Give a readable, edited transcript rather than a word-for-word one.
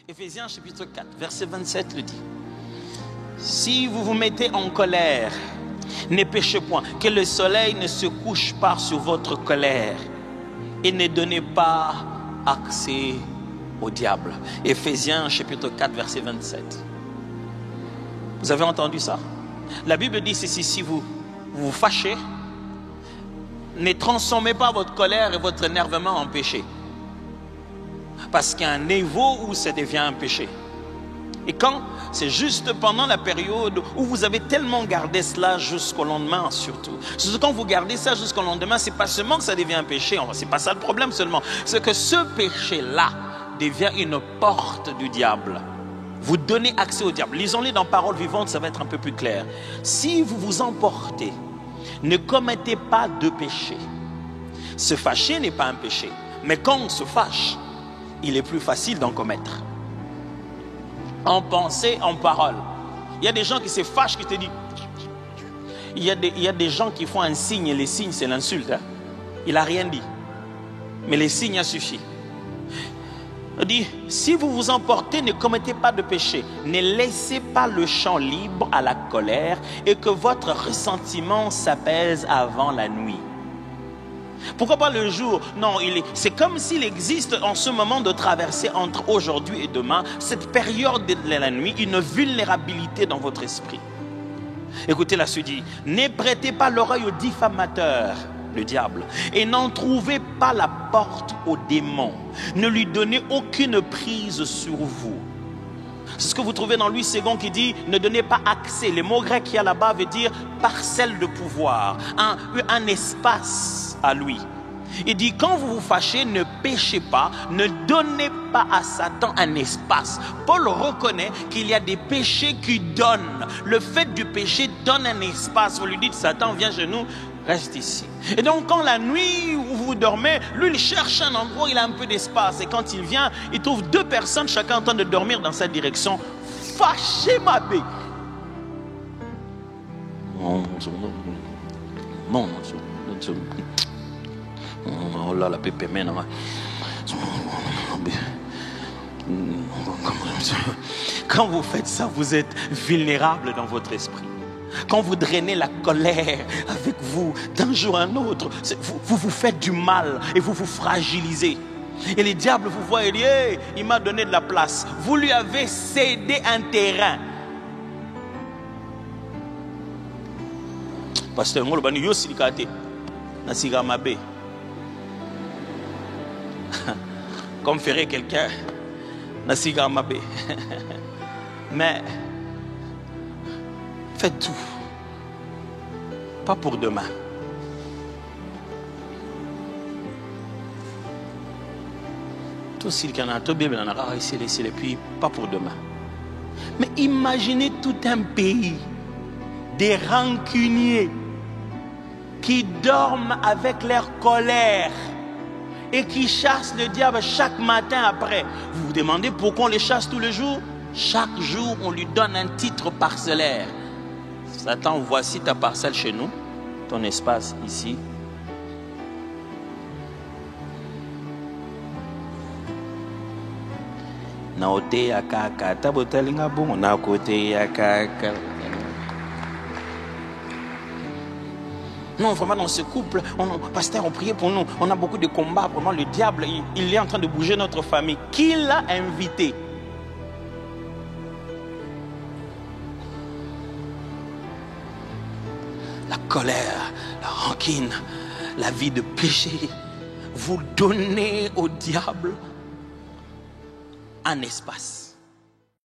Éphésiens chapitre 4, verset 27 le dit. Si vous vous mettez en colère, ne péchez point, que le soleil ne se couche pas sur votre colère et ne donnez pas accès au diable. Éphésiens chapitre 4, verset 27. Vous avez entendu ça? La Bible dit ceci: si vous vous fâchez, ne transformez pas votre colère et votre énervement en péché. Parce qu'il y a un niveau où ça devient un péché. Et quand c'est juste pendant la période où vous avez tellement gardé cela jusqu'au lendemain, surtout quand vous gardez ça jusqu'au lendemain, c'est pas seulement que ça devient un péché, c'est pas ça le problème seulement, c'est que ce péché-là devient une porte du diable. Vous donnez accès au diable. Lisons-les dans Parole Vivante, ça va être un peu plus clair. Si vous vous emportez, ne commettez pas de péché. Se fâcher n'est pas un péché, mais quand on se fâche, il est plus facile d'en commettre. En pensée, en parole. Il y a des gens qui se fâchent, qui te disent. Il y a des gens qui font un signe, et les signes, c'est l'insulte. Hein? Il n'a rien dit. Mais les signes a suffi. Il dit, si vous vous emportez, ne commettez pas de péché. Ne laissez pas le champ libre à la colère et que votre ressentiment s'apaise avant la nuit. Pourquoi pas le jour? Non, c'est comme s'il existe en ce moment de traverser entre aujourd'hui et demain, cette période de la nuit, une vulnérabilité dans votre esprit. Écoutez la suite dit, ne prêtez pas l'oreille au diffamateur, le diable, et n'en trouvez pas la porte au démon. Ne lui donnez aucune prise sur vous. C'est ce que vous trouvez dans Louis II qui dit ne donnez pas accès. Le mot grec qu'il y a là-bas veut dire parcelle de pouvoir, un espace à lui. Il dit quand vous vous fâchez, ne péchez pas, ne donnez pas à Satan un espace. Paul reconnaît qu'il y a des péchés qui donnent. Le fait du péché donne un espace. Vous lui dites Satan viens chez nous, reste ici. Et donc quand la nuit où vous dormez, lui il cherche un endroit où il a un peu d'espace. Et quand il vient, il trouve deux personnes chacun en train de dormir dans sa direction. Fâché ma bé. Oh là la pépé mène. Quand vous faites ça, vous êtes vulnérable dans votre esprit. Quand vous drainez la colère avec vous d'un jour à un autre, vous vous faites du mal et vous vous fragilisez. Et le diable vous voit et dit hey, il m'a donné de la place. Vous lui avez cédé un terrain. Pasteur, moi le bani yo silikate na siga mabe. Comme ferait quelqu'un na siga mabe. Mais faites tout. Pas pour demain. Tout ce qu'il y a, tout bien, et puis pas pour demain. Mais imaginez tout un pays des rancuniers qui dorment avec leur colère et qui chassent le diable chaque matin après. Vous vous demandez pourquoi on les chasse tous les jours? Chaque jour, on lui donne un titre parcellaire. Satan, voici ta parcelle chez nous, ton espace ici. Naote ya kaka, tabotalinga bon, na côté ya kaka. Non, vraiment dans ce couple, pasteur, on priait pour nous. On a beaucoup de combats. Vraiment, le diable, il est en train de bouger notre famille. Qui l'a invité? La colère, la rancune, la vie de péché. Vous donnez au diable un espace.